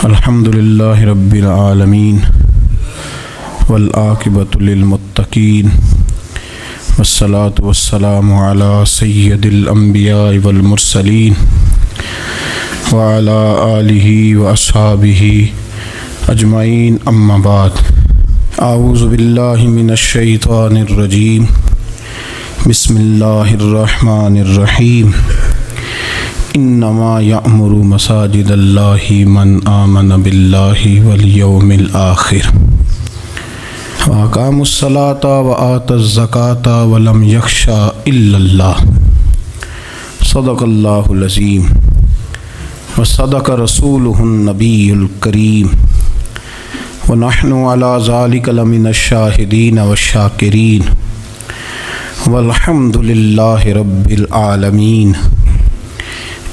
الحمدللہ رب العالمین والعاقبۃ للمتقین والصلاة والسلام علی سید الانبیاء والمرسلین وعلی آلہ واصحابہ اجمعین، اما بعد۔ اعوذ باللہ من الشیطان الرجیم، بسم اللہ الرحمن الرحیم۔ انما یأمر مساجد اللہ من آمن باللہ والیوم الآخر واقام الصلاۃ وآت الزکاۃ ولم یخش الا اللہ، صدق اللہ العظیم وصدق رسولہ النبی الکریم، ونحن علی ذلک لمن الشاہدین والشاکرین، والحمد للہ رب العالمین۔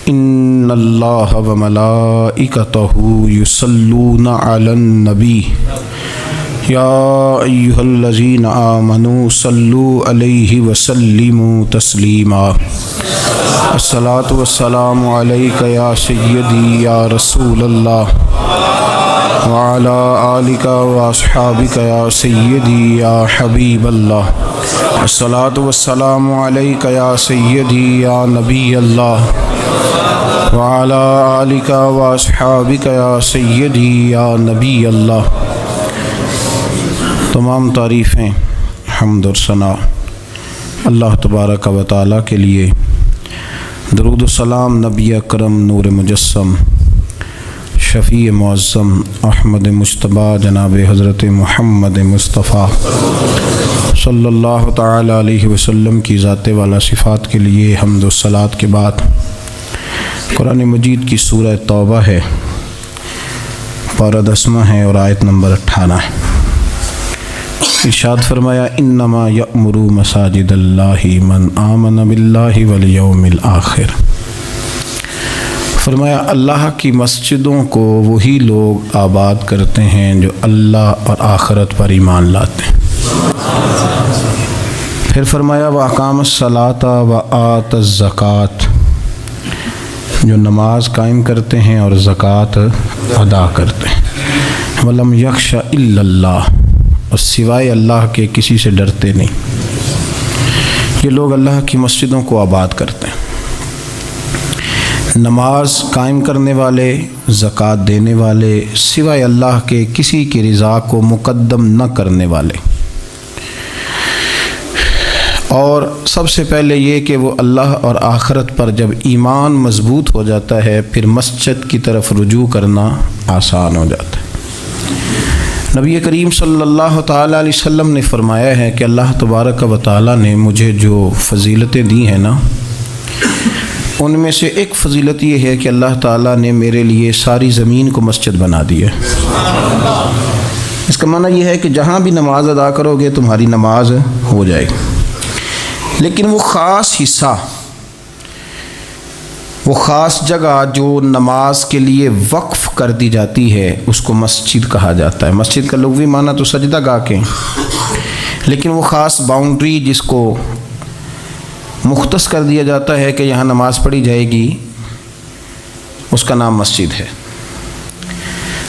ان اللہ وملائکتہ یصلون علی النبی یا ایھا الذین آمنوا صلوا علیہ وسلموا تسلیما۔ الصلاۃ والسلام علیک یا سیدی یا رسول اللہ، وعلی آلک واصحابک یا سیدی یا حبیب اللہ۔ الصلاۃ والسلام علیک یا سیدی یا نبی اللہ، وعلی آلک واصحابک یا سیدی یا نبی اللہ۔ تمام تعریفیں، حمد اور ثنا اللہ تبارک و تعالیٰ کے لیے۔ درود و سلام نبی اکرم نور مجسم شفیع معظم احمد مجتبیٰ جناب حضرت محمد مصطفیٰ صلی اللہ تعالیٰ علیہ وسلم کی ذات والا صفات کے لیے حمد و صلات کے بعد قرآن مجید کی سورہ توبہ ہے، پارہ 10 ہے اور آیت نمبر 18 ہے۔ ارشاد فرمایا، انما یأمر مساجد اللہ من آمن باللہ والیوم الآخر۔ فرمایا اللہ کی مسجدوں کو وہی لوگ آباد کرتے ہیں جو اللہ اور آخرت پر ایمان لاتے ہیں۔ پھر فرمایا وَأَقَامَ الصَّلَاةَ وَآتَ الزَّكَاةَ، جو نماز قائم کرتے ہیں اور زکوٰۃ ادا کرتے ہیں۔ وَلَمْ يَخْشَ إِلَّا اللَّهُ، اور سوائے اللہ کے کسی سے ڈرتے نہیں۔ یہ لوگ اللہ کی مسجدوں کو آباد کرتے ہیں، نماز قائم کرنے والے، زکوٰۃ دینے والے، سوائے اللہ کے کسی کی رضا کو مقدم نہ کرنے والے، اور سب سے پہلے یہ کہ وہ اللہ اور آخرت پر جب ایمان مضبوط ہو جاتا ہے پھر مسجد کی طرف رجوع کرنا آسان ہو جاتا ہے۔ نبی کریم صلی اللہ تعالیٰ علیہ وسلم نے فرمایا ہے کہ اللہ تبارک و تعالیٰ نے مجھے جو فضیلتیں دی ہیں نا، ان میں سے ایک فضیلت یہ ہے کہ اللہ تعالیٰ نے میرے لیے ساری زمین کو مسجد بنا دی ہے۔ اس کا معنی یہ ہے کہ جہاں بھی نماز ادا کرو گے تمہاری نماز ہو جائے گی، لیکن وہ خاص حصہ، وہ خاص جگہ جو نماز کے لیے وقف کر دی جاتی ہے اس کو مسجد کہا جاتا ہے۔ مسجد کا لغوی معنی تو سجدہ گاہ کے، لیکن وہ خاص باؤنڈری جس کو مختص کر دیا جاتا ہے کہ یہاں نماز پڑھی جائے گی، اس کا نام مسجد ہے۔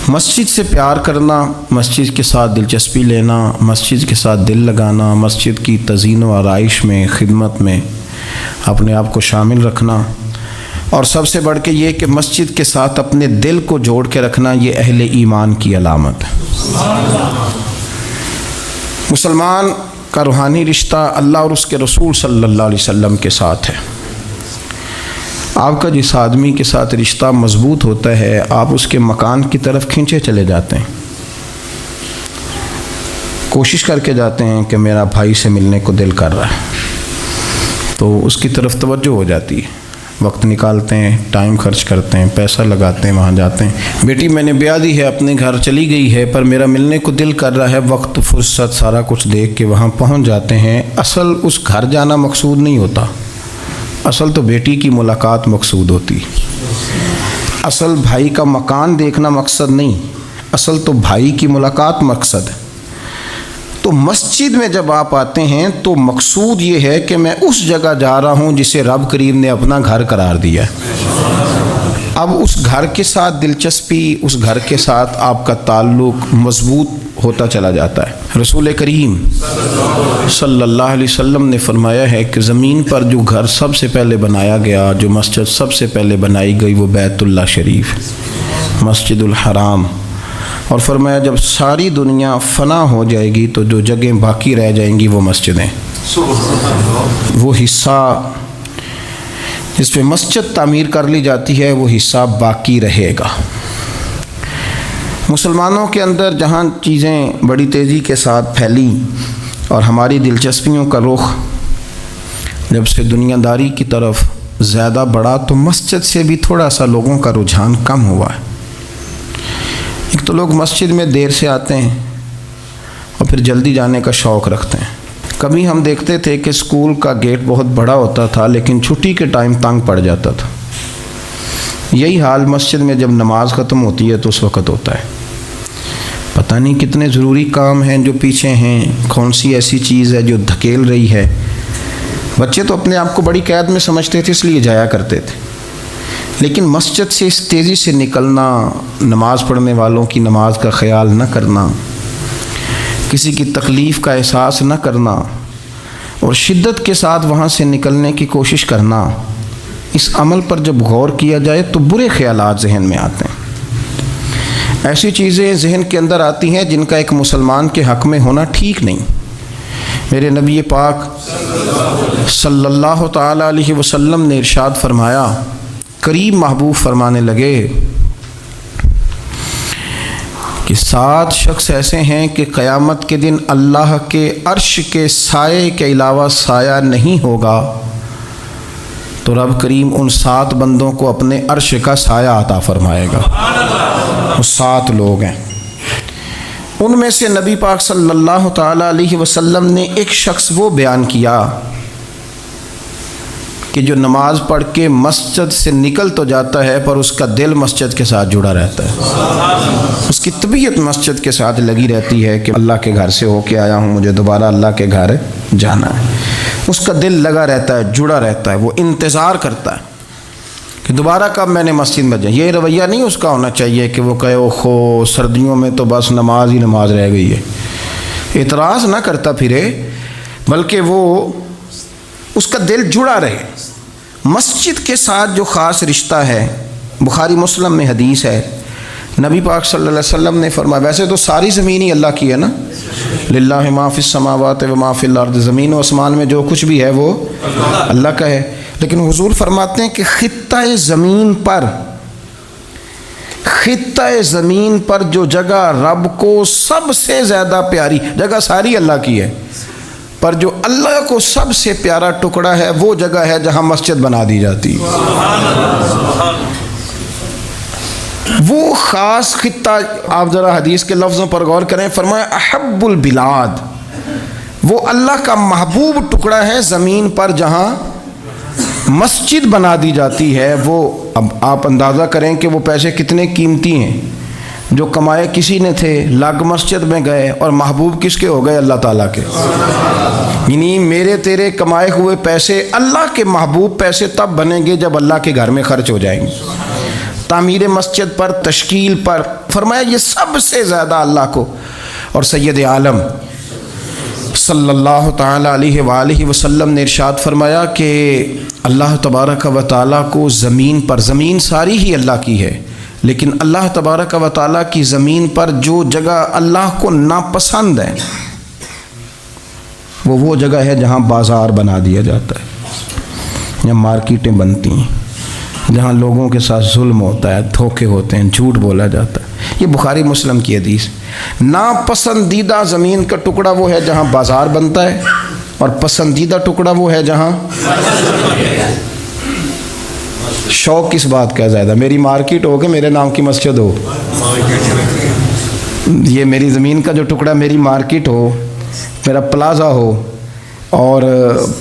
مسجد سے پیار کرنا، مسجد کے ساتھ دلچسپی لینا، مسجد کے ساتھ دل لگانا، مسجد کی تزئین و آرائش میں، خدمت میں اپنے آپ کو شامل رکھنا، اور سب سے بڑھ کے یہ کہ مسجد کے ساتھ اپنے دل کو جوڑ کے رکھنا، یہ اہل ایمان کی علامت ہے۔ مسلمان کا روحانی رشتہ اللہ اور اس کے رسول صلی اللہ علیہ وسلم کے ساتھ ہے۔ آپ کا جس آدمی کے ساتھ رشتہ مضبوط ہوتا ہے آپ اس کے مکان کی طرف کھینچے چلے جاتے ہیں، کوشش کر کے جاتے ہیں کہ میرا بھائی سے ملنے کو دل کر رہا ہے، تو اس کی طرف توجہ ہو جاتی ہے، وقت نکالتے ہیں، ٹائم خرچ کرتے ہیں، پیسہ لگاتے ہیں، وہاں جاتے ہیں۔ بیٹی میں نے بیاہ دی ہے، اپنے گھر چلی گئی ہے، پر میرا ملنے کو دل کر رہا ہے، وقت فرصت سارا کچھ دیکھ کے وہاں پہنچ جاتے ہیں۔ اصل اس گھر جانا مقصود نہیں ہوتا، اصل تو بیٹی کی ملاقات مقصود ہوتی، اصل بھائی کا مکان دیکھنا مقصد نہیں، اصل تو بھائی کی ملاقات مقصد ہے۔ تو مسجد میں جب آپ آتے ہیں تو مقصود یہ ہے کہ میں اس جگہ جا رہا ہوں جسے رب کریم نے اپنا گھر قرار دیا ہے۔ اب اس گھر کے ساتھ دلچسپی، اس گھر کے ساتھ آپ کا تعلق مضبوط ہوتا چلا جاتا ہے۔ رسول کریم صلی اللہ علیہ وسلم نے فرمایا ہے کہ زمین پر جو گھر سب سے پہلے بنایا گیا، جو مسجد سب سے پہلے بنائی گئی، وہ بیت اللہ شریف، مسجد الحرام، اور فرمایا جب ساری دنیا فنا ہو جائے گی تو جو جگہیں باقی رہ جائیں گی وہ مسجدیں، وہ حصہ جس پہ مسجد تعمیر کر لی جاتی ہے وہ حصہ باقی رہے گا۔ مسلمانوں کے اندر جہاں چیزیں بڑی تیزی کے ساتھ پھیلی اور ہماری دلچسپیوں کا رخ جب سے دنیا داری کی طرف زیادہ بڑھا تو مسجد سے بھی تھوڑا سا لوگوں کا رجحان کم ہوا ہے۔ ایک تو لوگ مسجد میں دیر سے آتے ہیں اور پھر جلدی جانے کا شوق رکھتے ہیں۔ کبھی ہم دیکھتے تھے کہ اسکول کا گیٹ بہت بڑا ہوتا تھا لیکن چھٹی کے ٹائم تنگ پڑ جاتا تھا۔ یہی حال مسجد میں جب نماز ختم ہوتی ہے تو اس وقت ہوتا ہے۔ پتہ نہیں کتنے ضروری کام ہیں جو پیچھے ہیں، کون سی ایسی چیز ہے جو دھکیل رہی ہے۔ بچے تو اپنے آپ کو بڑی قید میں سمجھتے تھے اس لیے جایا کرتے تھے، لیکن مسجد سے اس تیزی سے نکلنا، نماز پڑھنے والوں کی نماز کا خیال نہ کرنا، کسی کی تکلیف کا احساس نہ کرنا اور شدت کے ساتھ وہاں سے نکلنے کی کوشش کرنا، اس عمل پر جب غور کیا جائے تو برے خیالات ذہن میں آتے ہیں۔ ایسی چیزیں ذہن کے اندر آتی ہیں جن کا ایک مسلمان کے حق میں ہونا ٹھیک نہیں۔ میرے نبی پاک صلی اللہ تعالی علیہ وسلم نے ارشاد فرمایا، قریب محبوب فرمانے لگے کہ 7 شخص ایسے ہیں کہ قیامت کے دن اللہ کے عرش کے سائے کے علاوہ سایہ نہیں ہوگا، تو رب کریم ان 7 بندوں کو اپنے عرش کا سایہ عطا فرمائے گا۔ وہ 7 لوگ ہیں، ان میں سے نبی پاک صلی اللہ تعالی علیہ وسلم نے ایک شخص وہ بیان کیا کہ جو نماز پڑھ کے مسجد سے نکل تو جاتا ہے پر اس کا دل مسجد کے ساتھ جڑا رہتا ہے، اس کی طبیعت مسجد کے ساتھ لگی رہتی ہے کہ اللہ کے گھر سے ہو کے آیا ہوں، مجھے دوبارہ اللہ کے گھر جانا ہے۔ اس کا دل لگا رہتا ہے، جڑا رہتا ہے، وہ انتظار کرتا ہے کہ دوبارہ کب میں نے مسجد میں جائیں۔ یہ رویہ نہیں اس کا ہونا چاہیے کہ وہ کہے اوہو سردیوں میں تو بس نماز ہی نماز رہ گئی ہے، اعتراض نہ کرتا پھرے، بلکہ وہ اس کا دل جڑا رہے۔ مسجد کے ساتھ جو خاص رشتہ ہے، بخاری مسلم میں حدیث ہے، نبی پاک صلی اللہ علیہ وسلم نے فرمایا، ویسے تو ساری زمین ہی اللہ کی ہے نا، للہ ما فی السماوات و ما فی الارض، زمین و آسمان میں جو کچھ بھی ہے وہ اللہ کا ہے، لیکن حضور فرماتے ہیں کہ خطہ زمین پر جو جگہ رب کو سب سے زیادہ پیاری، جگہ ساری اللہ کی ہے، پر جو اللہ کو سب سے پیارا ٹکڑا ہے وہ جگہ ہے جہاں مسجد بنا دی جاتی ہے۔ وہ خاص خطہ، آپ ذرا حدیث کے لفظوں پر غور کریں، فرمایا احب البلاد، وہ اللہ کا محبوب ٹکڑا ہے زمین پر جہاں مسجد بنا دی جاتی ہے۔ وہ اب آپ اندازہ کریں کہ وہ پیسے کتنے قیمتی ہیں، جو کمائے کسی نے تھے، لگ مسجد میں گئے، اور محبوب کس کے ہو گئے؟ اللہ تعالیٰ کے۔ یعنی میرے تیرے کمائے ہوئے پیسے اللہ کے محبوب پیسے تب بنیں گے جب اللہ کے گھر میں خرچ ہو جائیں گے، تعمیر مسجد پر، تشکیل پر۔ فرمایا یہ سب سے زیادہ اللہ کو، اور سید عالم صلی اللہ تعالی علیہ وآلہ وسلم نے ارشاد فرمایا کہ اللہ تبارک و تعالیٰ کو زمین پر، زمین ساری ہی اللہ کی ہے، لیکن اللہ تبارک و تعالیٰ کی زمین پر جو جگہ اللہ کو ناپسند ہے وہ جگہ ہے جہاں بازار بنا دیا جاتا ہے، جہاں مارکیٹیں بنتی ہیں، جہاں لوگوں کے ساتھ ظلم ہوتا ہے، دھوکے ہوتے ہیں، جھوٹ بولا جاتا ہے۔ یہ بخاری مسلم کی حدیث۔ ناپسندیدہ زمین کا ٹکڑا وہ ہے جہاں بازار بنتا ہے، اور پسندیدہ ٹکڑا وہ ہے جہاں شوق کس بات کا زیادہ، میری مارکیٹ ہو کہ میرے نام کی مسجد ہو، یہ میری زمین کا جو ٹکڑا میری مارکیٹ ہو، میرا پلازا ہو، اور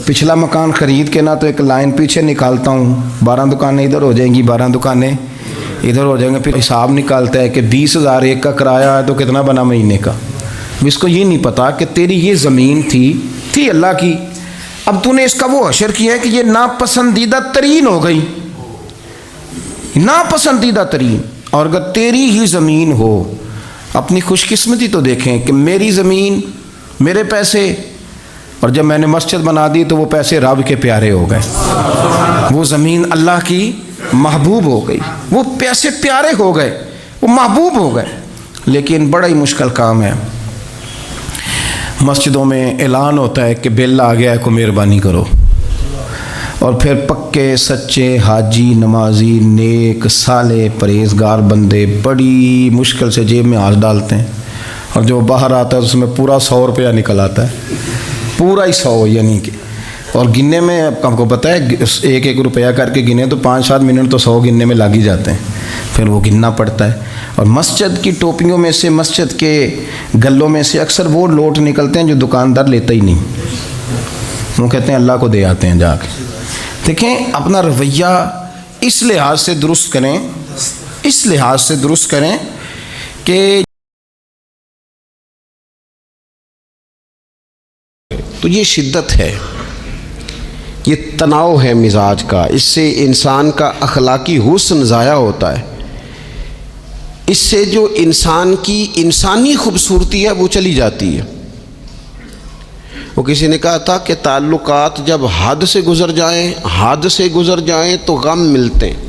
پچھلا مکان خرید کے نہ تو ایک لائن پیچھے نکالتا ہوں، 12 دکانیں ادھر ہو جائیں گی، 12 دکانیں ادھر ہو جائیں گے، پھر حساب نکالتا ہے کہ 20,000 ایک کا کرایہ ہے تو کتنا بنا مہینے کا۔ اس کو یہ نہیں پتا کہ تیری یہ زمین تھی اللہ کی، اب تو نے اس کا وہ حشر کیا ہے کہ یہ ناپسندیدہ ترین ہو گئی، ناپسندیدہ ترین. اور اگر تیری ہی زمین ہو، اپنی خوش قسمتی تو دیکھیں کہ میری زمین، میرے پیسے، اور جب میں نے مسجد بنا دی تو وہ پیسے رب کے پیارے ہو گئے، وہ زمین اللہ کی محبوب ہو گئی، وہ پیسے پیارے ہو گئے، وہ محبوب ہو گئے. لیکن بڑا ہی مشکل کام ہے. مسجدوں میں اعلان ہوتا ہے کہ بل آ گیا ہے، کو مہربانی کرو، اور پھر پکے سچے حاجی، نمازی، نیک صالح پرہیزگار بندے بڑی مشکل سے جیب میں ہاتھ ڈالتے ہیں، اور جو باہر آتا ہے اس میں پورا 100 روپیہ نکل آتا ہے، پورا ہی 100. یعنی کہ اور گننے میں آپ کو پتہ ہے 1 روپیہ کر کے گنے تو 5-7 منٹ تو 100 گننے میں لگ ہی جاتے ہیں، پھر وہ گننا پڑتا ہے. اور مسجد کی ٹوپیوں میں سے، مسجد کے گلوں میں سے اکثر وہ لوٹ نکلتے ہیں جو دکاندار لیتا ہی نہیں، وہ کہتے ہیں اللہ کو دے آتے ہیں جا کے. دیکھیں اپنا رویہ اس لحاظ سے درست کریں، اس لحاظ سے درست کریں کہ تو یہ شدت ہے، یہ تناؤ ہے مزاج کا، اس سے انسان کا اخلاقی حسن ضائع ہوتا ہے، اس سے جو انسان کی انسانی خوبصورتی ہے وہ چلی جاتی ہے. وہ کسی نے کہا تھا کہ تعلقات جب حد سے گزر جائیں تو غم ملتے ہیں،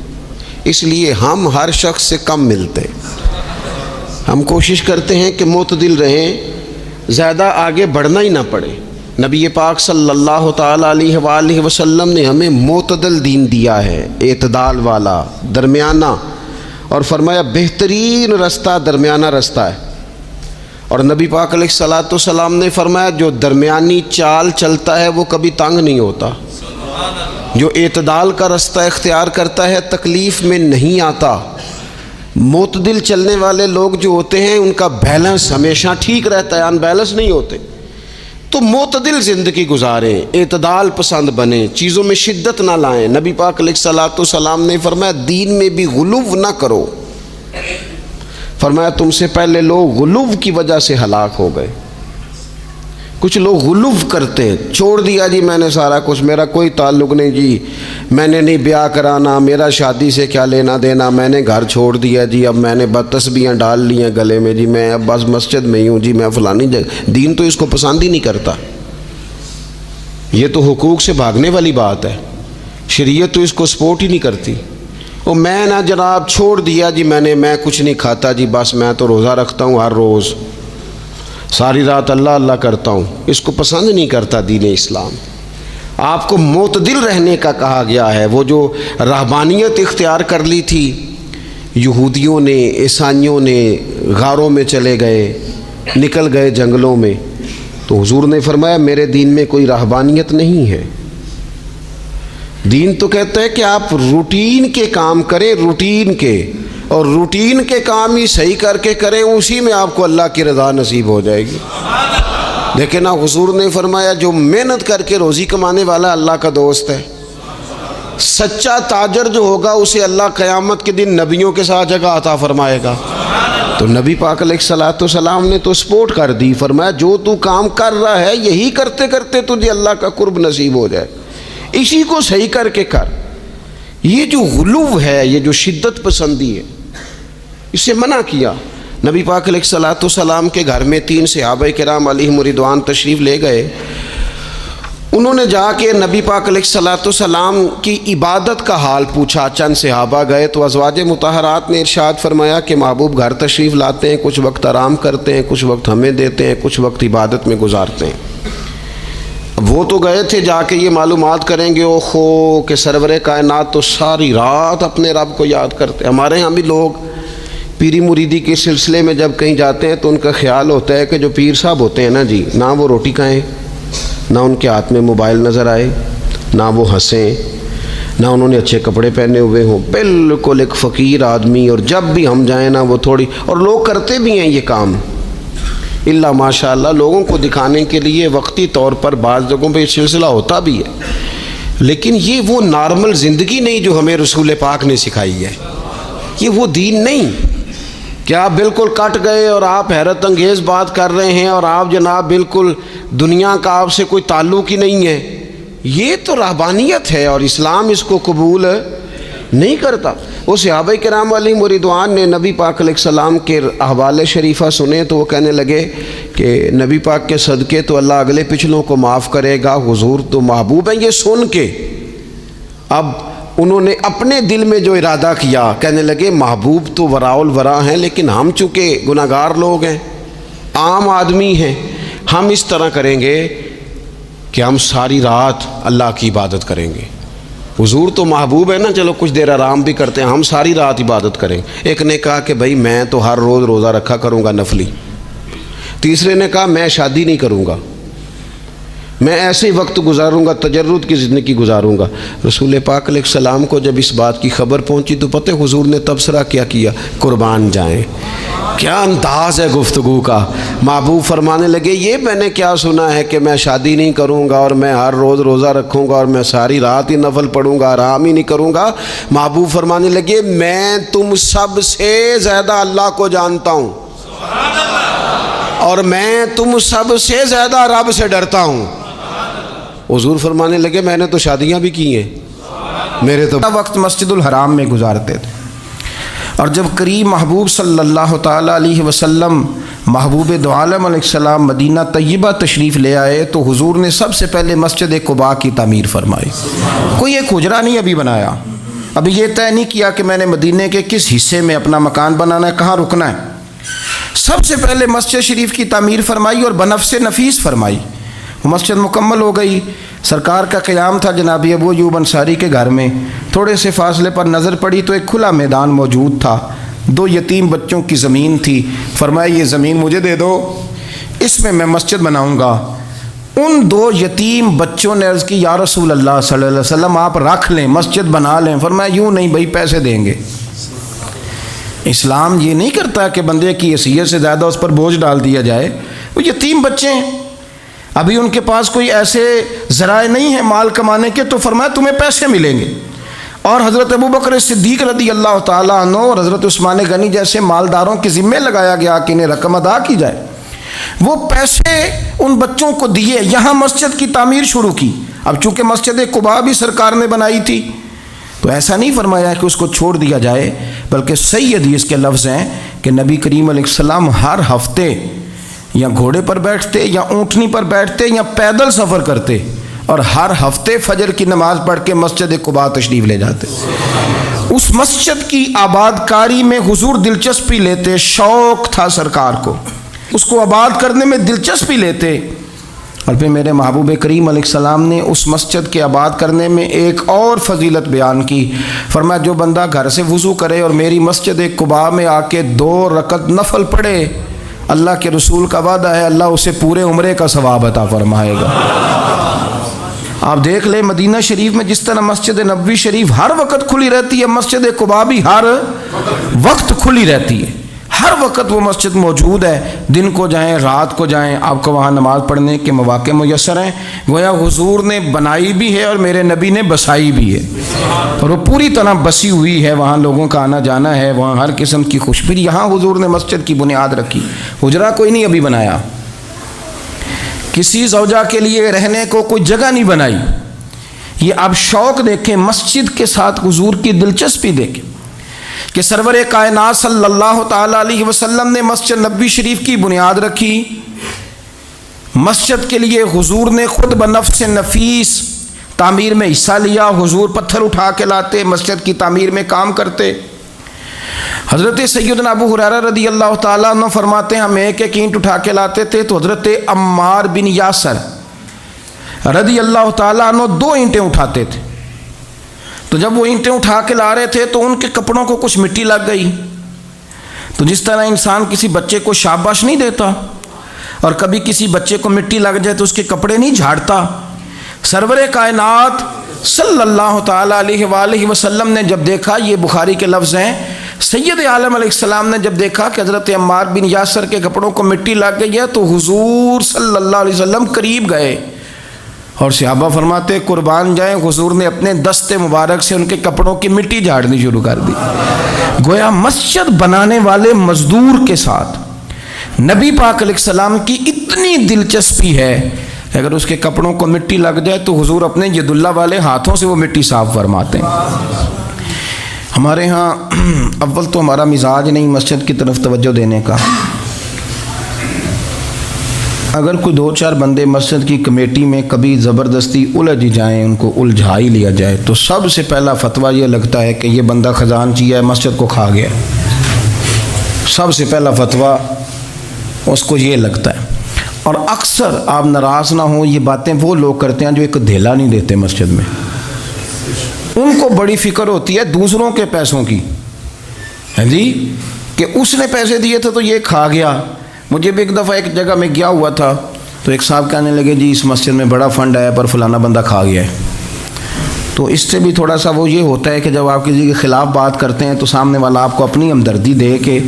اس لیے ہم ہر شخص سے کم ملتے ہیں. ہم کوشش کرتے ہیں کہ معتدل رہیں، زیادہ آگے بڑھنا ہی نہ پڑے. نبی پاک صلی اللہ تعالیٰ علیہ وآلہ وسلم نے ہمیں معتدل دین دیا ہے، اعتدال والا، درمیانہ، اور فرمایا بہترین رستہ درمیانہ رستہ ہے. اور نبی پاک علیہ الصلوۃ والسلام نے فرمایا جو درمیانی چال چلتا ہے وہ کبھی تنگ نہیں ہوتا، جو اعتدال کا رستہ اختیار کرتا ہے تکلیف میں نہیں آتا. معتدل چلنے والے لوگ جو ہوتے ہیں ان کا بیلنس ہمیشہ ٹھیک رہتا ہے، ان بیلنس نہیں ہوتے. تو معتدل زندگی گزاریں، اعتدال پسند بنیں، چیزوں میں شدت نہ لائیں. نبی پاک علیہ الصلوۃ والسلام نے فرمایا دین میں بھی غلو نہ کرو. فرمایا تم سے پہلے لوگ غلو کی وجہ سے ہلاک ہو گئے. کچھ لوگ غلو کرتے ہیں، چھوڑ دیا جی میں نے سارا کچھ، میرا کوئی تعلق نہیں جی، میں نے نہیں بیاہ کرانا، میرا شادی سے کیا لینا دینا، میں نے گھر چھوڑ دیا جی، اب میں نے بس تسبیحاں ڈال لی ہیں گلے میں جی، میں اب بس مسجد میں ہی ہوں جی، میں فلانی جگہ. دین تو اس کو پسند ہی نہیں کرتا. یہ تو حقوق سے بھاگنے والی بات ہے، شریعت تو اس کو سپورٹ ہی نہیں کرتی. وہ میں نہ جناب چھوڑ دیا جی میں کچھ نہیں کھاتا جی، بس میں تو روزہ رکھتا ہوں ہر روز، ساری رات اللہ اللہ کرتا ہوں. اس کو پسند نہیں کرتا دین اسلام. آپ کو معتدل رہنے کا کہا گیا ہے. وہ جو رہبانیت اختیار کر لی تھی یہودیوں نے، عیسائیوں نے، غاروں میں چلے گئے، نکل گئے جنگلوں میں، تو حضور نے فرمایا میرے دین میں کوئی رہبانیت نہیں ہے. دین تو کہتا ہے کہ آپ روٹین کے کام کریں، روٹین کے، اور روٹین کے کام ہی صحیح کر کے کریں، اسی میں آپ کو اللہ کی رضا نصیب ہو جائے گی. لیکن نا حضور نے فرمایا جو محنت کر کے روزی کمانے والا اللہ کا دوست ہے. سچا تاجر جو ہوگا اسے اللہ قیامت کے دن نبیوں کے ساتھ جگہ عطا فرمائے گا. تو نبی پاک علیہ الصلوۃ والسلام نے تو سپورٹ کر دی. فرمایا جو تو کام کر رہا ہے یہی کرتے کرتے تجھے اللہ کا قرب نصیب ہو جائے، اسی کو صحیح کر کے کر. یہ جو غلو ہے، یہ جو شدت پسندی ہے، اسے منع کیا. نبی پاک علیہ الصلوۃ والسلام کے گھر میں 3 صحابہ کرام علیہم رضوان تشریف لے گئے. انہوں نے جا کے نبی پاک علیہ الصلوۃ والسلام کی عبادت کا حال پوچھا. چند صحابہ گئے تو ازواج مطہرات نے ارشاد فرمایا کہ محبوب گھر تشریف لاتے ہیں، کچھ وقت آرام کرتے ہیں، کچھ وقت ہمیں دیتے ہیں، کچھ وقت عبادت میں گزارتے ہیں. وہ تو گئے تھے جا کے یہ معلومات کریں گے اوہو کہ سرور کائنات تو ساری رات اپنے رب کو یاد کرتے. ہمارے ہاں بھی لوگ پیری مریدی کے سلسلے میں جب کہیں جاتے ہیں تو ان کا خیال ہوتا ہے کہ جو پیر صاحب ہوتے ہیں نا جی، نہ وہ روٹی کھائیں، نہ ان کے ہاتھ میں موبائل نظر آئے، نہ وہ ہنسیں، نہ انہوں نے اچھے کپڑے پہنے ہوئے ہوں، بالکل ایک فقیر آدمی. اور جب بھی ہم جائیں نا وہ تھوڑی، اور لوگ کرتے بھی ہیں یہ کام اللہ ماشاء اللہ، لوگوں کو دکھانے کے لیے وقتی طور پر بعض جگہوں پہ یہ سلسلہ ہوتا بھی ہے. لیکن یہ وہ نارمل زندگی نہیں جو ہمیں رسول پاک نے سکھائی ہے. یہ وہ دین نہیں کہ آپ بالکل کٹ گئے اور آپ حیرت انگیز بات کر رہے ہیں اور آپ جناب بالکل دنیا کا آپ سے کوئی تعلق ہی نہیں ہے. یہ تو رہبانیت ہے اور اسلام اس کو قبول نہیں کرتا۔ وہ صحابہ کرام علیہم رضوان نے نبی پاک علیہ السلام کے احوال شریفہ سنے تو وہ کہنے لگے کہ نبی پاک کے صدقے تو اللہ اگلے پچھلوں کو معاف کرے گا، حضور تو محبوب ہیں۔ یہ سن کے اب انہوں نے اپنے دل میں جو ارادہ کیا، کہنے لگے محبوب تو وراء الورا ہیں، لیکن ہم چونکہ گناہگار لوگ ہیں، عام آدمی ہیں، ہم اس طرح کریں گے کہ ہم ساری رات اللہ کی عبادت کریں گے۔ حضور تو محبوب ہے نا، چلو کچھ دیر آرام بھی کرتے ہیں، ہم ساری رات عبادت کریں۔ ایک نے کہا کہ بھائی میں تو ہر روز روزہ رکھا کروں گا نفلی۔ تیسرے نے کہا میں شادی نہیں کروں گا، میں ایسے ہی وقت گزاروں گا، تجرد کی زندگی گزاروں گا۔ رسول پاک علیہ السلام کو جب اس بات کی خبر پہنچی تو پتہ حضور نے تبصرہ کیا قربان جائیں۔ کیا انداز ہے گفتگو کا۔ محبوب فرمانے لگے یہ میں نے کیا سنا ہے کہ میں شادی نہیں کروں گا اور میں ہر روز روزہ رکھوں گا اور میں ساری رات ہی نفل پڑھوں گا، آرام ہی نہیں کروں گا۔ محبوب فرمانے لگے میں تم سب سے زیادہ اللہ کو جانتا ہوں اور میں تم سب سے زیادہ رب سے ڈرتا ہوں۔ حضور فرمانے لگے میں نے تو شادیاں بھی کی ہیں، میرے تو وقت مسجد الحرام میں گزارتے تھے، اور جب قریب محبوب صلی اللہ تعالیٰ علیہ وسلم محبوب دو عالم علیہ السلام مدینہ طیبہ تشریف لے آئے تو حضور نے سب سے پہلے مسجد قباء کی تعمیر فرمائی۔ کوئی ایک حجرہ نہیں ابھی بنایا، ابھی یہ طے نہیں کیا کہ میں نے مدینہ کے کس حصے میں اپنا مکان بنانا ہے، کہاں رکنا ہے۔ سب سے پہلے مسجد شریف کی تعمیر فرمائی اور بنفس نفیس فرمائی۔ مسجد مکمل ہو گئی، سرکار کا قیام تھا جناب ابو ایوب انصاری کے گھر میں۔ تھوڑے سے فاصلے پر نظر پڑی تو ایک کھلا میدان موجود تھا، 2 یتیم بچوں کی زمین تھی۔ فرمایا یہ زمین مجھے دے دو، اس میں میں مسجد بناؤں گا۔ ان 2 یتیم بچوں نے عرض کی یا رسول اللہ صلی اللہ علیہ وسلم آپ رکھ لیں، مسجد بنا لیں۔ فرمایا یوں نہیں بھائی، پیسے دیں گے۔ اسلام یہ نہیں کرتا کہ بندے کی حیثیت سے زیادہ اس پر بوجھ ڈال دیا جائے۔ وہ یتیم بچے ہیں، ابھی ان کے پاس کوئی ایسے ذرائع نہیں ہیں مال کمانے کے، تو فرمایا تمہیں پیسے ملیں گے۔ اور حضرت ابوبکر صدیق رضی اللہ تعالیٰ عنہ اور حضرت عثمان غنی جیسے مالداروں کے ذمے لگایا گیا کہ انہیں رقم ادا کی جائے۔ وہ پیسے ان بچوں کو دیے، یہاں مسجد کی تعمیر شروع کی۔ اب چونکہ مسجد قباء بھی سرکار نے بنائی تھی تو ایسا نہیں فرمایا کہ اس کو چھوڑ دیا جائے، بلکہ صحیح حدیث کے لفظ ہیں کہ نبی کریم علیہ السلام ہر ہفتے یا گھوڑے پر بیٹھتے یا اونٹنی پر بیٹھتے یا پیدل سفر کرتے اور ہر ہفتے فجر کی نماز پڑھ کے مسجد قباء تشریف لے جاتے۔ اس مسجد کی آباد کاری میں حضور دلچسپی لیتے، شوق تھا سرکار کو، اس کو آباد کرنے میں دلچسپی لیتے۔ اور پھر میرے محبوب کریم علیہ السلام نے اس مسجد کے آباد کرنے میں ایک اور فضیلت بیان کی۔ فرمایا جو بندہ گھر سے وضو کرے اور میری مسجد قباء میں آ کے 2 رکعت نفل پڑھے، اللہ کے رسول کا وعدہ ہے اللہ اسے پورے عمرے کا ثواب عطا فرمائے گا۔ آپ دیکھ لیں مدینہ شریف میں جس طرح مسجد نبوی شریف ہر وقت کھلی رہتی ہے، مسجد قباء بھی ہر وقت کھلی رہتی ہے، ہر وقت وہ مسجد موجود ہے۔ دن کو جائیں رات کو جائیں آپ کو وہاں نماز پڑھنے کے مواقع میسر ہیں۔ گویا حضور نے بنائی بھی ہے اور میرے نبی نے بسائی بھی ہے، اور وہ پوری طرح بسی ہوئی ہے، وہاں لوگوں کا آنا جانا ہے، وہاں ہر قسم کی خوشبو۔ یہاں حضور نے مسجد کی بنیاد رکھی، حجرہ کوئی نہیں ابھی بنایا، کسی زوجہ کے لیے رہنے کو کوئی جگہ نہیں بنائی۔ یہ اب شوق دیکھیں، مسجد کے ساتھ حضور کی دلچسپی دیکھیں کہ سرور کائنات صلی اللہ تعالیٰ علیہ وسلم نے مسجد نبوی شریف کی بنیاد رکھی۔ مسجد کے لیے حضور نے خود بنفس نفیس تعمیر میں حصہ لیا، حضور پتھر اٹھا کے لاتے، مسجد کی تعمیر میں کام کرتے۔ حضرت سیدنا ابو ہریرہ رضی اللہ تعالیٰ عنہ فرماتے ہیں ہم ایک اینٹ اٹھا کے لاتے تھے تو حضرت عمار بن یاسر رضی اللہ تعالیٰ عنہ 2 اینٹیں اٹھاتے تھے۔ تو جب وہ اینٹیں اٹھا کے لا رہے تھے تو ان کے کپڑوں کو کچھ مٹی لگ گئی، تو جس طرح انسان کسی بچے کو شاباش نہیں دیتا اور کبھی کسی بچے کو مٹی لگ جائے تو اس کے کپڑے نہیں جھاڑتا، سرور کائنات صلی اللہ تعالیٰ علیہ وآلہ وسلم نے جب دیکھا، یہ بخاری کے لفظ ہیں، سید عالم علیہ السلام نے جب دیکھا کہ حضرت عمار بن یاسر کے کپڑوں کو مٹی لگ گئی ہے تو حضور صلی اللہ علیہ وسلم قریب گئے اور صحابہ فرماتے قربان جائیں حضور نے اپنے دست مبارک سے ان کے کپڑوں کی مٹی جھاڑنی شروع کر دی۔ گویا مسجد بنانے والے مزدور کے ساتھ نبی پاک علیہ السلام کی اتنی دلچسپی ہے کہ اگر اس کے کپڑوں کو مٹی لگ جائے تو حضور اپنے ید اللہ والے ہاتھوں سے وہ مٹی صاف فرماتے ہیں۔ ہمارے ہاں اول تو ہمارا مزاج نہیں مسجد کی طرف توجہ دینے کا. اگر کوئی 2-4 بندے مسجد کی کمیٹی میں کبھی زبردستی الجھ جائیں، ان کو الجھا ہی لیا جائے، تو سب سے پہلا فتویٰ یہ لگتا ہے کہ یہ بندہ خزانچی ہے، مسجد کو کھا گیا. سب سے پہلا فتویٰ اس کو یہ لگتا ہے. اور اکثر آپ ناراض نہ ہوں، یہ باتیں وہ لوگ کرتے ہیں جو ایک دھیلا نہیں دیتے مسجد میں. ان کو بڑی فکر ہوتی ہے دوسروں کے پیسوں کی، ہاں جی، کہ اس نے پیسے دیے تھے تو یہ کھا گیا. مجھے بھی ایک دفعہ ایک جگہ میں گیا ہوا تھا تو ایک صاحب کہنے لگے جی اس مسجد میں بڑا فنڈ آیا پر فلانا بندہ کھا گیا ہے. تو اس سے بھی تھوڑا سا وہ یہ ہوتا ہے کہ جب آپ کسی کے خلاف بات کرتے ہیں تو سامنے والا آپ کو اپنی ہمدردی دے کے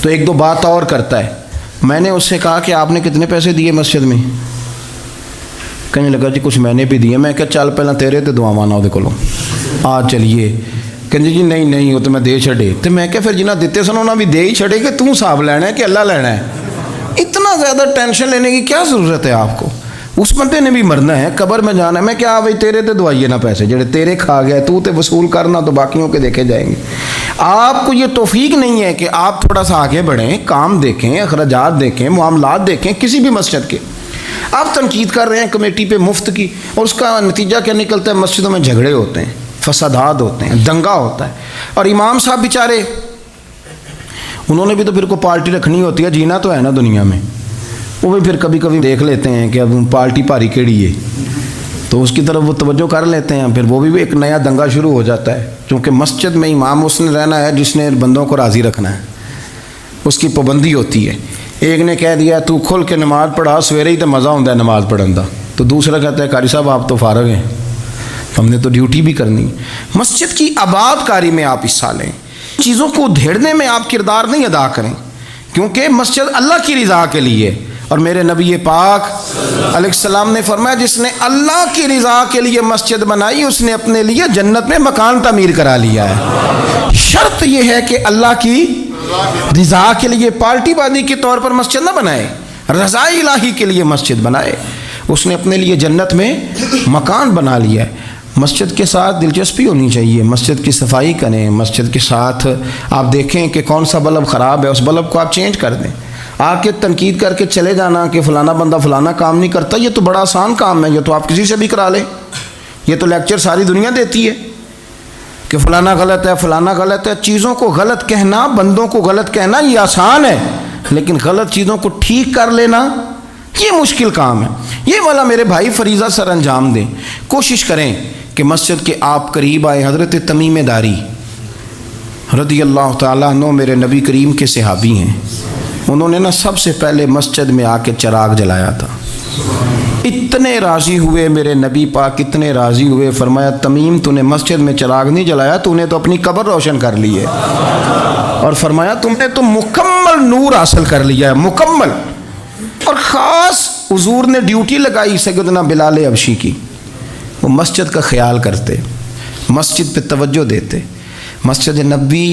تو 1-2 بات اور کرتا ہے. میں نے اس سے کہا کہ آپ نے کتنے پیسے دیے مسجد میں؟ کہنے لگا جی کچھ میں نے بھی دیے. میں کہا چل پہلے تیرے تے دعا مانا وہ کو آ چلیے. کہنے جی نہیں وہ تو میں دے چھڑے. تو میں کہا پھر جنہیں دیتے سن انہوں نے بھی دے ہی چھڑے کہ توں حساب لینا ہے کہ اللہ لینا ہے. اتنا زیادہ ٹینشن لینے کی کیا ضرورت ہے آپ کو؟ اس بندے نے بھی مرنا ہے، قبر میں جانا ہے. میں کیا بھائی تیرے تے دعائیے نہ پیسے جڑے تیرے کھا گئے، تو تے وصول کرنا تو باقیوں کے دیکھے جائیں گے. آپ کو یہ توفیق نہیں ہے کہ آپ تھوڑا سا آگے بڑھیں، کام دیکھیں، اخراجات دیکھیں، معاملات دیکھیں کسی بھی مسجد کے. آپ تنقید کر رہے ہیں کمیٹی پہ مفت کی، اور اس کا نتیجہ کیا نکلتا ہے؟ مسجدوں میں جھگڑے ہوتے ہیں، فسادات ہوتے ہیں، دنگا ہوتا ہے. اور امام صاحب بیچارے انہوں نے بھی تو پھر کو پارٹی رکھنی ہوتی ہے، جینا تو ہے نا دنیا میں. وہ بھی پھر کبھی کبھی دیکھ لیتے ہیں کہ اب پارٹی بھاری کیڑی ہے تو اس کی طرف وہ توجہ کر لیتے ہیں. پھر وہ بھی ایک نیا دنگا شروع ہو جاتا ہے، کیونکہ مسجد میں امام اس نے رہنا ہے جس نے بندوں کو راضی رکھنا ہے، اس کی پابندی ہوتی ہے. ایک نے کہہ دیا تو کھل کے نماز پڑھا، سویرے ہی تو مزہ ہوتا ہے نماز پڑھن کا، تو دوسرا کہتا ہے قاری صاحب آپ تو فارغ ہیں، ہم نے تو ڈیوٹی بھی کرنی. مسجد کی آباد کاری میں آپ حصہ لیں، چیزوں کو دھیڑنے میں آپ کردار نہیں ادا کریں، کیونکہ مسجد اللہ کی رضا کے لیے. اور میرے نبی پاک علیہ السلام نے فرمایا جس نے اللہ کی رضا کے لیے مسجد بنائی اس نے اپنے لیے جنت میں مکان تعمیر کرا لیا ہے. شرط یہ ہے کہ اللہ کی رضا کے لیے پارٹی بازی کے طور پر مسجد نہ بنائے، رضا الہی کے لیے مسجد بنائے. اس نے اپنے لیے جنت میں مکان بنا لیا ہے. مسجد کے ساتھ دلچسپی ہونی چاہیے، مسجد کی صفائی کریں، مسجد کے ساتھ آپ دیکھیں کہ کون سا بلب خراب ہے، اس بلب کو آپ چینج کر دیں. آ کے تنقید کر کے چلے جانا کہ فلانا بندہ فلانا کام نہیں کرتا، یہ تو بڑا آسان کام ہے، یہ تو آپ کسی سے بھی کرا لیں. یہ تو لیکچر ساری دنیا دیتی ہے کہ فلانا غلط ہے، فلانا غلط ہے. چیزوں کو غلط کہنا، بندوں کو غلط کہنا یہ آسان ہے، لیکن غلط چیزوں کو ٹھیک کر لینا یہ مشکل کام ہے. یہ والا میرے بھائی فریضہ سر انجام دیں. کوشش کریں کہ مسجد کے آپ قریب آئے. حضرت تمیم داری رضی اللہ تعالیٰ عنہ میرے نبی کریم کے صحابی ہیں. انہوں نے نا سب سے پہلے مسجد میں آ کے چراغ جلایا تھا. اتنے راضی ہوئے میرے نبی پاک، اتنے راضی ہوئے، فرمایا تمیم تو نے مسجد میں چراغ نہیں جلایا، تو نے تو اپنی قبر روشن کر لی ہے. اور فرمایا تم نے تو مکمل نور حاصل کر لیا ہے، مکمل. اور خاص حضور نے ڈیوٹی لگائی سیدنا بلال حبشی کی. وہ مسجد کا خیال کرتے، مسجد پہ توجہ دیتے. مسجد نبی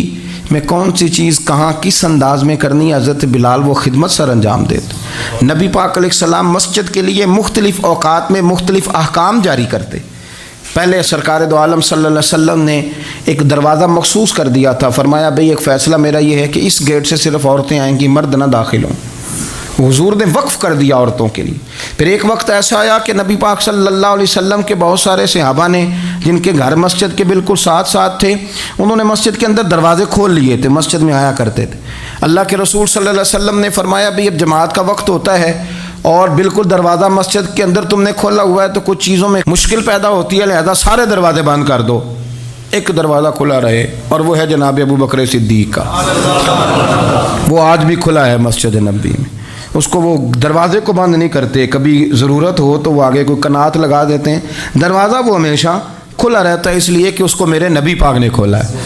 میں کون سی چیز کہاں کس انداز میں کرنی ہے، حضرت بلال وہ خدمت سر انجام دیتے. نبی پاک علیہ السلام مسجد کے لیے مختلف اوقات میں مختلف احکام جاری کرتے. پہلے سرکار دو عالم صلی اللہ علیہ وسلم نے ایک دروازہ مخصوص کر دیا تھا. فرمایا بھئی ایک فیصلہ میرا یہ ہے کہ اس گیٹ سے صرف عورتیں آئیں گی، مرد نہ داخل ہوں. حضور نے وقف کر دیا عورتوں کے لیے. پھر ایک وقت ایسا آیا کہ نبی پاک صلی اللہ علیہ وسلم کے بہت سارے صحابہ نے جن کے گھر مسجد کے بالکل ساتھ ساتھ تھے، انہوں نے مسجد کے اندر دروازے کھول لیے تھے، مسجد میں آیا کرتے تھے. اللہ کے رسول صلی اللہ علیہ وسلم نے فرمایا بھی اب جماعت کا وقت ہوتا ہے اور بالکل دروازہ مسجد کے اندر تم نے کھولا ہوا ہے تو کچھ چیزوں میں مشکل پیدا ہوتی ہے، لہذا سارے دروازے بند کر دو، ایک دروازہ کھلا رہے، اور وہ ہے جناب ابو بکر صدیق کا. وہ آج بھی کھلا ہے مسجد نبی میں. اس کو وہ دروازے کو بند نہیں کرتے، کبھی ضرورت ہو تو وہ آگے کوئی کنات لگا دیتے ہیں. دروازہ وہ ہمیشہ کھلا رہتا ہے، اس لیے کہ اس کو میرے نبی پاک نے کھولا ہے.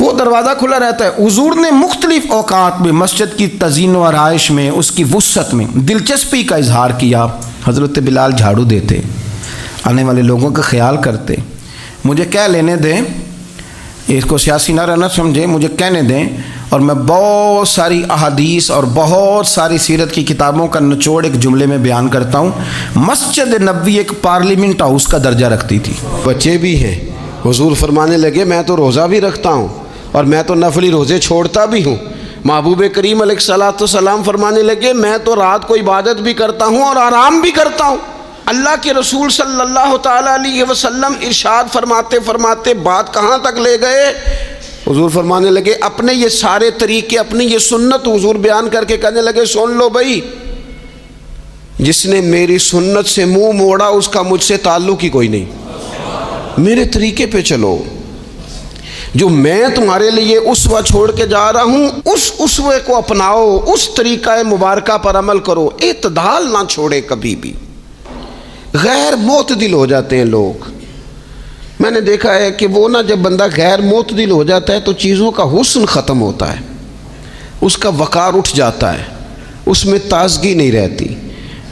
وہ دروازہ کھلا رہتا ہے. حضور نے مختلف اوقات میں مسجد کی تزئین و آرائش میں، اس کی وسعت میں دلچسپی کا اظہار کیا. حضرت بلال جھاڑو دیتے، آنے والے لوگوں کا خیال کرتے. مجھے کہہ لینے دیں، اس کو سیاسی نہ رہنا سمجھیں، مجھے کہنے دیں اور میں بہت ساری احادیث اور بہت ساری سیرت کی کتابوں کا نچوڑ ایک جملے میں بیان کرتا ہوں. مسجد نبوی ایک پارلیمنٹ ہاؤس کا درجہ رکھتی تھی. بچے بھی ہیں، حضور فرمانے لگے میں تو روزہ بھی رکھتا ہوں اور میں تو نفلی روزے چھوڑتا بھی ہوں۔ محبوب کریم علیہ الصلوۃ والسلام فرمانے لگے میں تو رات کو عبادت بھی کرتا ہوں اور آرام بھی کرتا ہوں۔ اللہ کے رسول صلی اللہ تعالیٰ علیہ وسلم ارشاد فرماتے فرماتے بات کہاں تک لے گئے؟ حضور فرمانے لگے اپنے یہ سارے طریقے، اپنی یہ سنت حضور بیان کر کے کہنے لگے سن لو بھائی، جس نے میری سنت سے منہ موڑا اس کا مجھ سے تعلق ہی کوئی نہیں، میرے طریقے پہ چلو۔ جو میں تمہارے لیے اسوہ چھوڑ کے جا رہا ہوں اس اسوے کو اپناؤ، اس طریقہ مبارکہ پر عمل کرو، اعتدال نہ چھوڑے کبھی بھی۔ غیر معتدل ہو جاتے ہیں لوگ، میں نے دیکھا ہے کہ وہ جب بندہ غیر معتدل ہو جاتا ہے تو چیزوں کا حسن ختم ہوتا ہے، اس کا وقار اٹھ جاتا ہے، اس میں تازگی نہیں رہتی،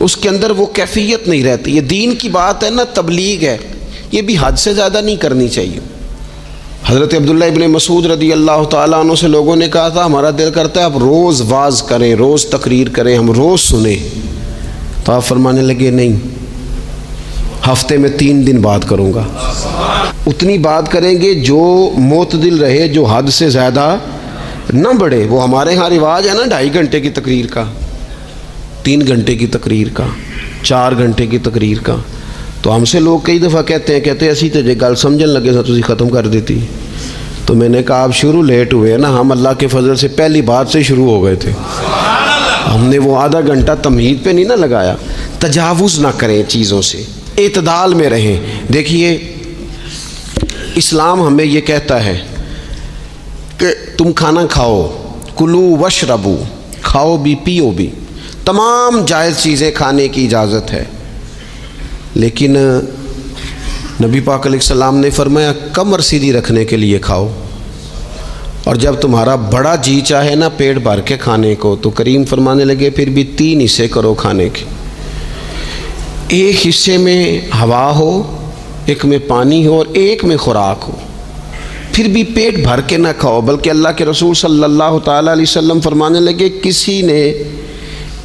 اس کے اندر وہ کیفیت نہیں رہتی۔ یہ دین کی بات ہے نا، تبلیغ ہے، یہ بھی حد سے زیادہ نہیں کرنی چاہیے۔ حضرت عبداللہ ابن مسعود رضی اللہ تعالیٰ عنہ سے لوگوں نے کہا تھا ہمارا دل کرتا ہے آپ روز واز کریں، روز تقریر کریں، ہم روز سنیں، تو آپ فرمانے لگے نہیں، ہفتے میں 3 دن بات کروں گا۔ اتنی بات کریں گے جو معتدل رہے، جو حد سے زیادہ نہ بڑھے۔ وہ ہمارے ہاں رواج ہے نا 2.5 گھنٹے کی تقریر کا، 3 گھنٹے کی تقریر کا، 4 گھنٹے کی تقریر کا۔ تو ہم سے لوگ کئی دفعہ کہتے ہیں اسی تے گل سمجھن لگے سا تسی ختم کر دیتی۔ تو میں نے کہا آپ شروع لیٹ ہوئے نا، ہم اللہ کے فضل سے پہلی بات سے شروع ہو گئے تھے۔ ہم نے وہ آدھا گھنٹہ تمہید پہ نہیں نہ لگایا۔ تجاوز نہ کریں چیزوں سے، اعتدال میں رہیں۔ دیکھیے اسلام ہمیں یہ کہتا ہے کہ تم کھانا کھاؤ، کلو وشربو، کھاؤ بھی پیو بھی، تمام جائز چیزیں کھانے کی اجازت ہے، لیکن نبی پاک علیہ السلام نے فرمایا کمر سیدھی رکھنے کے لیے کھاؤ، اور جب تمہارا بڑا جی چاہے نا پیٹ بھر کے کھانے کو، تو کریم فرمانے لگے پھر بھی 3 حصے کرو کھانے کے، ایک حصے میں ہوا ہو، ایک میں پانی ہو، اور ایک میں خوراک ہو۔ پھر بھی پیٹ بھر کے نہ کھاؤ، بلکہ اللہ کے رسول صلی اللہ تعالیٰ علیہ وسلم فرمانے لگے کسی نے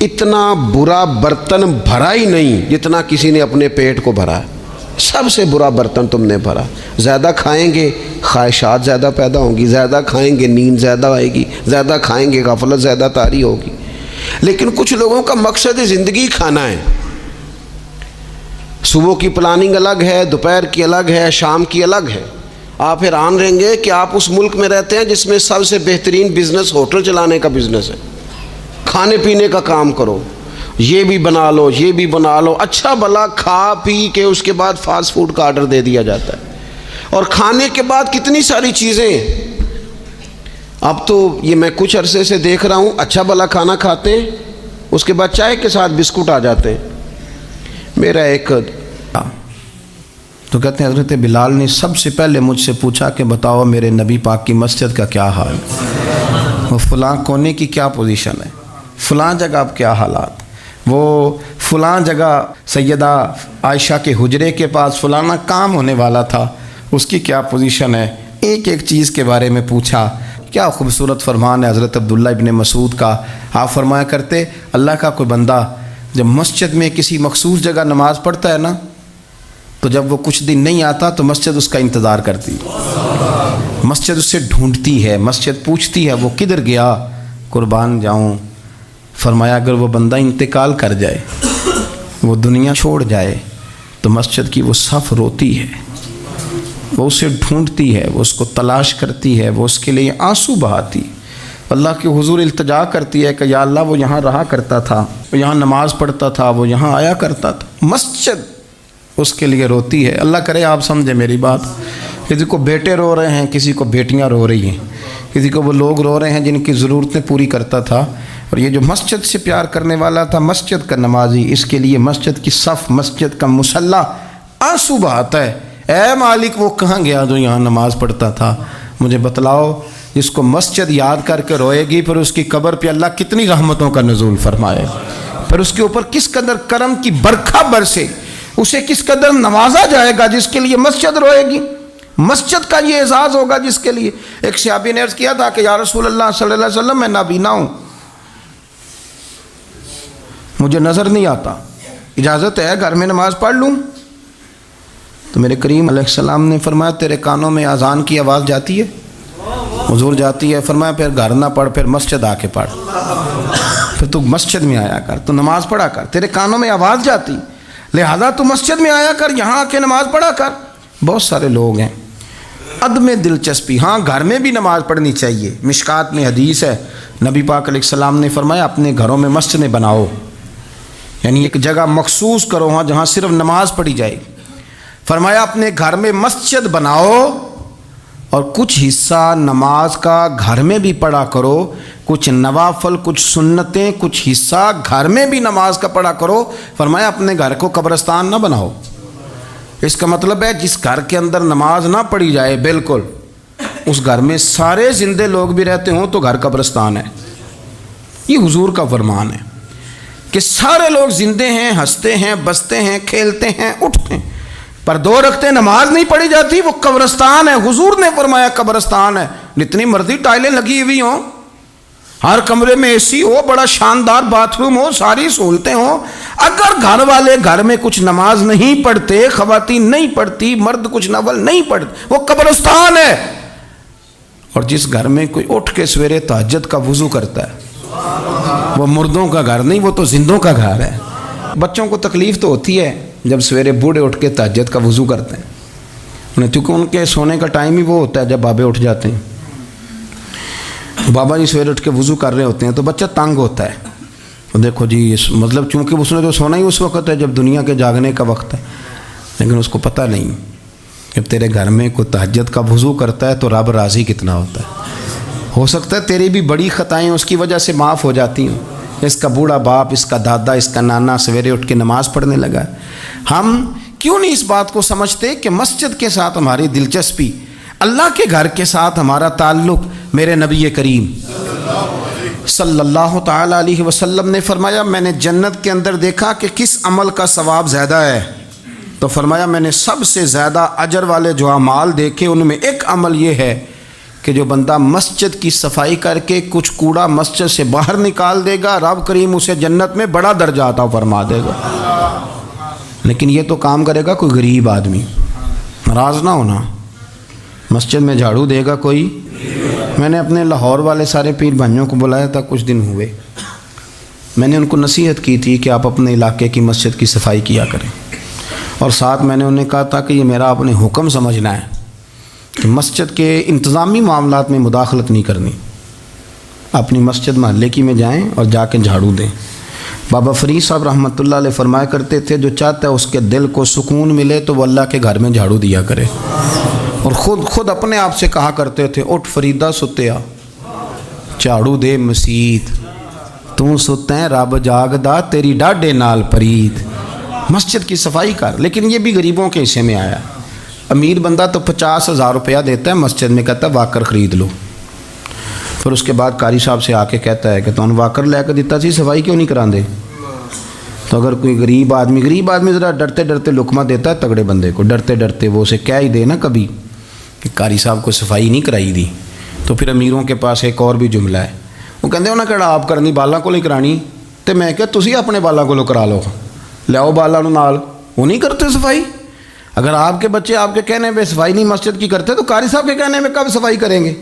اتنا برا برتن بھرا ہی نہیں جتنا کسی نے اپنے پیٹ کو بھرا۔ سب سے برا برتن تم نے بھرا۔ زیادہ کھائیں گے خواہشات زیادہ پیدا ہوں گی، زیادہ کھائیں گے نیند زیادہ آئے گی، زیادہ کھائیں گے غفلت زیادہ طاری ہوگی۔ لیکن کچھ لوگوں کا مقصد زندگی کھانا ہے، صبح کی پلاننگ الگ ہے، دوپہر کی الگ ہے، شام کی الگ ہے۔ آپ حیران رہیں گے کہ آپ اس ملک میں رہتے ہیں جس میں سب سے بہترین بزنس ہوٹل چلانے کا بزنس ہے، کھانے پینے کا کام کرو، یہ بھی بنا لو، یہ بھی بنا لو، اچھا بھلا کھا پی کے اس کے بعد فاسٹ فوڈ کا آرڈر دے دیا جاتا ہے، اور کھانے کے بعد کتنی ساری چیزیں۔ اب تو یہ میں کچھ عرصے سے دیکھ رہا ہوں، اچھا بھلا کھانا کھاتے ہیں، اس کے بعد چائے کے ساتھ بسکٹ آ جاتے ہیں۔ میرا ایک تو کہتے ہیں حضرت بلال نے سب سے پہلے مجھ سے پوچھا کہ بتاؤ میرے نبی پاک کی مسجد کا کیا حال، وہ فلاں کونے کی کیا پوزیشن ہے، فلاں جگہ اب کیا حالات، وہ فلاں جگہ سیدہ عائشہ کے حجرے کے پاس فلانا کام ہونے والا تھا، اس کی کیا پوزیشن ہے، ایک ایک چیز کے بارے میں پوچھا۔ کیا خوبصورت فرمان ہے حضرت عبداللہ ابن مسعود کا۔ آپ فرمایا کرتے اللہ کا کوئی بندہ جب مسجد میں کسی مخصوص جگہ نماز پڑھتا ہے نا، تو جب وہ کچھ دن نہیں آتا تو مسجد اس کا انتظار کرتی، مسجد اس سے ڈھونڈتی ہے، مسجد پوچھتی ہے وہ کدھر گیا، قربان جاؤں۔ فرمایا اگر وہ بندہ انتقال کر جائے، وہ دنیا چھوڑ جائے، تو مسجد کی وہ صف روتی ہے، وہ اسے ڈھونڈتی ہے، وہ اس کو تلاش کرتی ہے، وہ اس کے لیے آنسو بہاتی، اللہ کے حضور التجا کرتی ہے کہ یا اللہ وہ یہاں رہا کرتا تھا، وہ یہاں نماز پڑھتا تھا، وہ یہاں آیا کرتا تھا، مسجد اس کے لیے روتی ہے۔ اللہ کرے آپ سمجھے میری بات۔ کسی کو بیٹے رو رہے ہیں، کسی کو بیٹیاں رو رہی ہیں، کسی کو وہ لوگ رو رہے ہیں جن کی ضرورتیں پوری کرتا تھا، اور یہ جو مسجد سے پیار کرنے والا تھا، مسجد کا نمازی، اس کے لیے مسجد کی صف، مسجد کا مصلی آنسو بہاتا ہے، اے مالک وہ کہاں گیا جو یہاں نماز پڑھتا تھا، مجھے بتلاؤ۔ جس کو مسجد یاد کر کے روئے گی، پھر اس کی قبر پہ اللہ کتنی رحمتوں کا نزول فرمائے، پھر اس کے اوپر کس قدر کرم کی برکھا برسے، اسے کس قدر نوازا جائے گا جس کے لیے مسجد روئے گی۔ مسجد کا یہ اعزاز ہوگا جس کے لیے۔ ایک صحابی نے عرض کیا تھا کہ یا رسول اللہ صلی اللہ علیہ وسلم میں نابینا ہوں، مجھے نظر نہیں آتا، اجازت ہے گھر میں نماز پڑھ لوں؟ تو میرے کریم علیہ السلام نے فرمایا تیرے کانوں میں اذان کی آواز جاتی ہے؟ حضور جاتی ہے۔ فرمایا پھر گھر نہ پڑھ، پھر مسجد آ کے پڑھ، پھر تو مسجد میں آیا کر، تو نماز پڑھا کر، تیرے کانوں میں آواز جاتی، لہذا تو مسجد میں آیا کر، یہاں آ کے نماز پڑھا کر۔ بہت سارے لوگ ہیں عدم دلچسپی، ہاں گھر میں بھی نماز پڑھنی چاہیے۔ مشکات میں حدیث ہے، نبی پاک علیہ السلام نے فرمایا اپنے گھروں میں مسجدیں بناؤ، یعنی ایک جگہ مخصوص کرو ہاں جہاں صرف نماز پڑھی جائے۔ فرمایا اپنے گھر میں مسجد بناؤ اور کچھ حصہ نماز کا گھر میں بھی پڑھا کرو، کچھ نوافل، کچھ سنتیں، کچھ حصہ گھر میں بھی نماز کا پڑھا کرو۔ فرمایا اپنے گھر کو قبرستان نہ بناؤ۔ اس کا مطلب ہے جس گھر کے اندر نماز نہ پڑھی جائے بالکل، اس گھر میں سارے زندے لوگ بھی رہتے ہوں تو گھر قبرستان ہے۔ یہ حضور کا فرمان ہے کہ سارے لوگ زندے ہیں، ہنستے ہیں، بستے ہیں، کھیلتے ہیں، اٹھتے ہیں، پر 2 رکعتیں نماز نہیں پڑھی جاتی، وہ قبرستان ہے۔ حضور نے فرمایا قبرستان ہے۔ جتنی مرضی ٹائلیں لگی ہوئی ہوں، ہر کمرے میں اے سی ہو، بڑا شاندار باتھ روم ہو، ساری سہولتیں ہوں، اگر گھر والے گھر میں کچھ نماز نہیں پڑھتے، خواتین نہیں پڑھتی، مرد کچھ نفل نہیں پڑھتے، وہ قبرستان ہے۔ اور جس گھر میں کوئی اٹھ کے سویرے تہجد کا وضو کرتا ہے، وہ مردوں کا گھر نہیں، وہ تو زندوں کا گھر ہے۔ بچوں کو تکلیف تو ہوتی ہے جب سویرے بوڑھے اٹھ کے تہجد کا وضو کرتے ہیں، انہیں کیونکہ ان کے سونے کا ٹائم ہی وہ ہوتا ہے جب بابے اٹھ جاتے ہیں۔ بابا جی سویرے اٹھ کے وضو کر رہے ہوتے ہیں تو بچہ تنگ ہوتا ہے، دیکھو جی مطلب چونکہ اس نے تو سونا ہی اس وقت ہے جب دنیا کے جاگنے کا وقت ہے، لیکن اس کو پتہ نہیں جب تیرے گھر میں کوئی تہجد کا وضو کرتا ہے تو رب راضی کتنا ہوتا ہے۔ ہو سکتا ہے تیری بھی بڑی خطائیں اس کی وجہ سے معاف ہو جاتی ہوں۔ اس کا بوڑھا باپ، اس کا دادا، اس کا نانا سویرے اٹھ کے نماز پڑھنے لگا، ہم کیوں نہیں اس بات کو سمجھتے کہ مسجد کے ساتھ ہماری دلچسپی، اللہ کے گھر کے ساتھ ہمارا تعلق۔ میرے نبی کریم صلی اللہ تعالیٰ علیہ وسلم نے فرمایا میں نے جنت کے اندر دیکھا کہ کس عمل کا ثواب زیادہ ہے، تو فرمایا میں نے سب سے زیادہ اجر والے جو اعمال دیکھے ان میں ایک عمل یہ ہے کہ جو بندہ مسجد کی صفائی کر کے کچھ کوڑا مسجد سے باہر نکال دے گا، رب کریم اسے جنت میں بڑا درجہ عطا فرما دے گا۔ لیکن یہ تو کام کرے گا کوئی غریب آدمی، ناراض نہ ہونا، مسجد میں جھاڑو دے گا کوئی۔ میں نے اپنے لاہور والے سارے پیر بھائیوں کو بلایا تھا، کچھ دن ہوئے، میں نے ان کو نصیحت کی تھی کہ آپ اپنے علاقے کی مسجد کی صفائی کیا کریں، اور ساتھ میں نے انہیں کہا تھا کہ یہ میرا اپنے حکم سمجھنا ہے کہ مسجد کے انتظامی معاملات میں مداخلت نہیں کرنی، اپنی مسجد محلے کی میں جائیں اور جا کے جھاڑو دیں۔ بابا فرید صاحب رحمۃ اللہ علیہ فرمایا کرتے تھے جو چاہتا ہے اس کے دل کو سکون ملے تو وہ اللہ کے گھر میں جھاڑو دیا کرے، اور خود اپنے آپ سے کہا کرتے تھے اٹھ فریدہ ستیا جھاڑو دے مسجد، تو ستیں رب جاگدا تیری ڈاڈے نال پرید۔ مسجد کی صفائی کر، لیکن یہ بھی غریبوں کے حصے میں آیا۔ امیر بندہ تو 50,000 روپیہ دیتا ہے مسجد میں، کہتا ہے واکر خرید لو، پھر اس کے بعد قاری صاحب سے آ کے کہتا ہے کہ تو واکر لے کے دیتا سی، صفائی کیوں نہیں کرا دے؟ تو اگر کوئی غریب آدمی ذرا ڈرتے ڈرتے لقمہ دیتا ہے تگڑے بندے کو، ڈرتے ڈرتے وہ اسے کہہ ہی دے نا کبھی کہ قاری صاحب کو صفائی نہیں کرائی دی، تو پھر امیروں کے پاس ایک اور بھی جملہ ہے، وہ کہتے ہیں انہیں کہڑا آپ کرنی بالاں کو نہیں کرانی، تو میں کہ تسی اپنے بالاں کو کرا لو، لیاؤ بالاں نال، وہ نہیں کرتے صفائی۔ اگر آپ کے بچے آپ کے کہنے پہ صفائی نہیں مسجد کی کرتے تو قاری صاحب کے کہنے میں کب صفائی کریں گے؟